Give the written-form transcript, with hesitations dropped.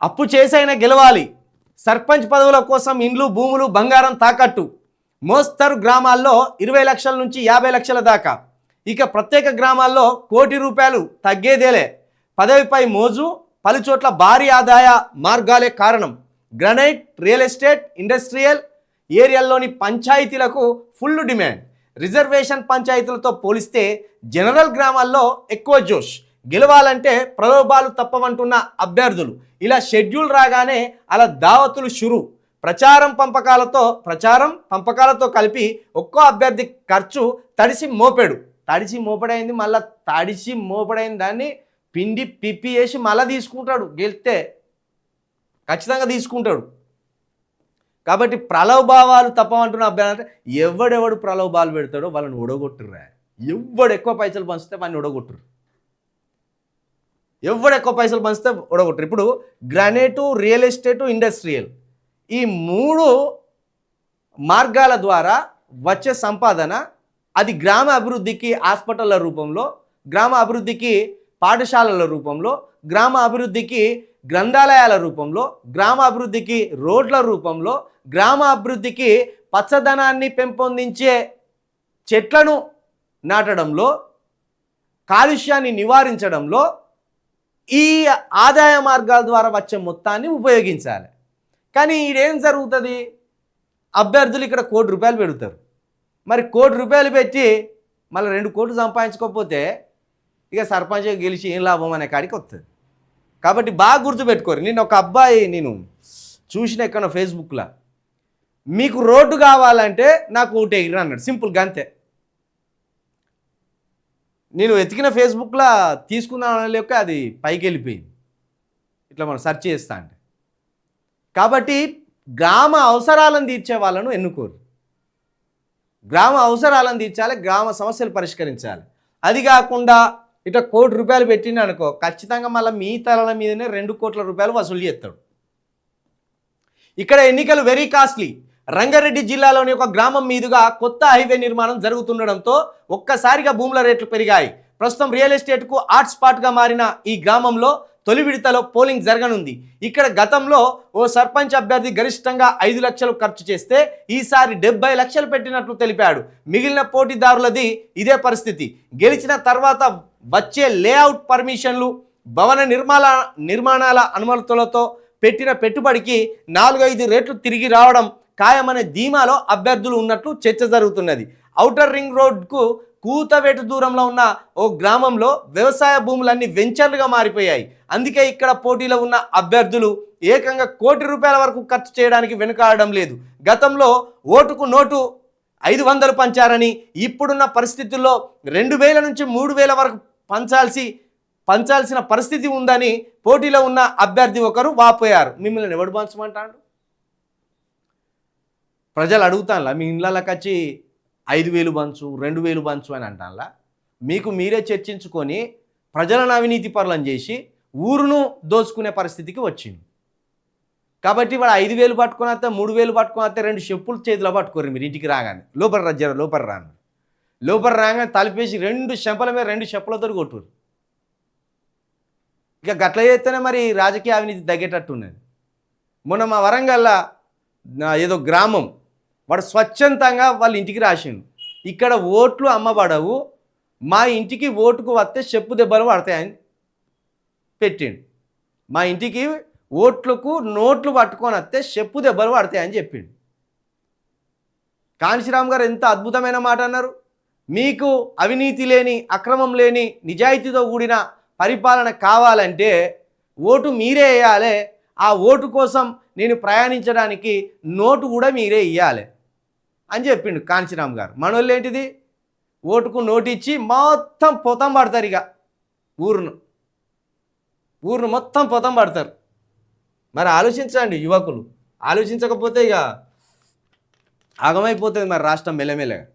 అప్పు చేసైనా గెలవాలి, సర్పంచ్ పదవుల కోసం ఇండ్లు భూములు బంగారం తాకట్టు, మోస్తరు గ్రామాల్లో 20 లక్షల నుంచి 50 లక్షల దాకా, ఇక ప్రత్యేక గ్రామాల్లో ₹1 కోటి తగ్గేదేలే, పదవిపై మోజు, పలుచోట్ల భారీ ఆదాయ మార్గాలే కారణం, గ్రనైట్, రియల్ ఎస్టేట్, ఇండస్ట్రియల్ ఏరియాల్లోని పంచాయతీలకు ఫుల్ డిమాండ్, రిజర్వేషన్ పంచాయతీలతో పోలిస్తే జనరల్ గ్రామాల్లో ఎక్కువ జోష్, గెలవాలంటే ప్రలోభాలు తప్పవంటున్న అభ్యర్థులు, ఇలా షెడ్యూల్ రాగానే అలా దావతులు షురు, ప్రచారం పంపకాలతో కలిపి ఒక్కో అభ్యర్థి ఖర్చు తడిసి మోపెడైంది, మళ్ళీ తడిసి మోపెడైన దాన్ని పిండి పిప్పి వేసి మళ్ళీ తీసుకుంటాడు, గెలిస్తే ఖచ్చితంగా తీసుకుంటాడు. కాబట్టి ప్రలోభావాలు తప్పమంటున్న అభ్యర్థి అంటే ఎవడెవడు ప్రలోభాలు పెడతాడో వాళ్ళని ఒడగొట్టుర్రా, ఎవడు ఎక్కువ పైసలు పంచితే వాడిని ఒడగొట్టురు, ఇప్పుడు గ్రానైటు, రియల్ ఎస్టేటు, ఇండస్ట్రియల్ ఈ 3 మార్గాల ద్వారా వచ్చే సంపాదన అది గ్రామ అభివృద్ధికి హాస్పిటళ్ళ రూపంలో, గ్రామ అభివృద్ధికి పాఠశాలల రూపంలో, గ్రామ అభివృద్ధికి గ్రంథాలయాల రూపంలో, గ్రామ అభివృద్ధికి రోడ్ల రూపంలో, గ్రామ అభివృద్ధికి పచ్చదనాన్ని పెంపొందించే చెట్లను నాటడంలో, కాలుష్యాన్ని నివారించడంలో ఈ ఆదాయ మార్గాల ద్వారా వచ్చే మొత్తాన్ని ఉపయోగించాలి. కానీ ఇదేం జరుగుతుంది, అభ్యర్థులు ఇక్కడ ₹1 కోటి పెడతారు, మరి ₹1 కోటి పెట్టి మళ్ళీ 2 కోట్లు సంపాదించుకోకపోతే ఇక సర్పంచ్ గెలిచి ఏం లాభం అనే కాడికి వస్తుంది. కాబట్టి బాగా గుర్తుపెట్టుకోరు. నేను ఒక అబ్బాయి నేను చూసిన ఎక్కడ ఫేస్బుక్లో, మీకు రోడ్డు కావాలంటే నాకు ఓటు ఎగిరి అన్నాడు, సింపుల్గా అంతే. నేను వెతికిన ఫేస్బుక్లో తీసుకున్నాను లేక అది పైకి వెళ్ళిపోయింది, ఇట్లా మనం సెర్చ్ చేస్తా అంటే. కాబట్టి గ్రామ అవసరాలను తీర్చే వాళ్ళను ఎన్నుకోరు, గ్రామ అవసరాలను తీర్చాలి, గ్రామ సమస్యలు పరిష్కరించాలి. అది కాకుండా ఇట్లా ₹1 కోటి పెట్టింది అనుకో, ఖచ్చితంగా మళ్ళీ మీ తలల మీదనే ₹2 కోట్ల వసూలు చేస్తాడు. ఇక్కడ ఎన్నికలు వెరీ కాస్ట్లీ. రంగారెడ్డి జిల్లాలోని ఒక గ్రామం మీదుగా కొత్త హైవే నిర్మాణం జరుగుతుండడంతో ఒక్కసారిగా భూముల రేట్లు పెరిగాయి. ప్రస్తుతం రియల్ ఎస్టేట్కు హాట్ స్పాట్గా మారిన ఈ గ్రామంలో తొలి విడతలో పోలింగ్ జరగనుంది. ఇక్కడ గతంలో ఓ సర్పంచ్ అభ్యర్థి గరిష్టంగా 5 లక్షలు ఖర్చు చేస్తే ఈసారి 70 లక్షలు పెట్టినట్లు తెలిపాడు. మిగిలిన పోటీదారులది ఇదే పరిస్థితి. గెలిచిన తర్వాత వచ్చే లేఅవుట్ పర్మిషన్లు, భవన నిర్మాణాల అనుమతులతో పెట్టిన పెట్టుబడికి 4-5 రెట్లు తిరిగి రావడం ఖాయమనే ధీమాలో అభ్యర్థులు ఉన్నట్లు చర్చ జరుగుతున్నది. ఔటర్ రింగ్ రోడ్కు కూతవేటు దూరంలో ఉన్న ఓ గ్రామంలో వ్యవసాయ భూములన్నీ వెంచర్లుగా మారిపోయాయి. అందుకే ఇక్కడ పోటీలో ఉన్న అభ్యర్థులు ఏకంగా ₹1 కోటి వరకు ఖర్చు చేయడానికి వెనుకాడడం లేదు. గతంలో ఓటుకు నోటు 500 పంచారని, ఇప్పుడున్న పరిస్థితుల్లో 2000 నుంచి 3000 వరకు పంచాల్సిన పరిస్థితి ఉందని పోటీలో ఉన్న అభ్యర్థి ఒకరు వాపోయారు. మిమ్మల్ని ఎవడు పంచమంటాడు? ప్రజలు అడుగుతానులా, మీ ఇళ్ళకి వచ్చి 5,000 పంచు, 2,000 పంచు అని అంటానులా. మీకు మీరే చర్చించుకొని ప్రజలను అవినీతి పరులను చేసి ఊరును దోచుకునే పరిస్థితికి వచ్చింది. కాబట్టి వాడు 5,000 పట్టుకొని వస్తే, 3,000 పట్టుకొని వస్తే 2 చెప్పులు చేతిలో పట్టుకోరు. మీరు ఇంటికి రాగానే లోపల రాగానే తలిపేసి 2 చెంపల మీద 2 చెప్పులతో కొట్టురు. ఇక గట్ల చేస్తేనే మరి రాజకీయ అవినీతి తగ్గేటట్టున్నది. మొన్న మా వరంగల్లో ఏదో గ్రామం వాడు స్వచ్ఛందంగా వాళ్ళ ఇంటికి రాసిండు, ఇక్కడ ఓట్లు అమ్మబడవు, మా ఇంటికి ఓటుకు వస్తే చెప్పు దెబ్బలు పడతాయని పెట్టిండు. మా ఇంటికి ఓట్లకు నోట్లు పట్టుకొని వస్తే చెప్పు దెబ్బలు పడతాయని చెప్పిండు. కాంశీరామ్ గారు ఎంత అద్భుతమైన మాట అన్నారు. మీకు అవినీతి లేని, అక్రమం లేని, నిజాయితీతో కూడిన పరిపాలన కావాలంటే ఓటు మీరే వేయాలి. ఆ ఓటు కోసం నేను ప్రయాణించడానికి నోటు కూడా మీరే ఇవ్వాలి అని చెప్పిండు కాంశీరామ్ గారు. మనోళ్ళు ఏంటిది, ఓటుకు నోటు ఇచ్చి మొత్తం పొతం పడతారు. ఇక ఊరును మొత్తం పొతం పడతారు. మరి ఆలోచించండి యువకులు, ఆలోచించకపోతే ఇక ఆగమైపోతుంది మరి రాష్ట్రం మెల్లమెల్లగా.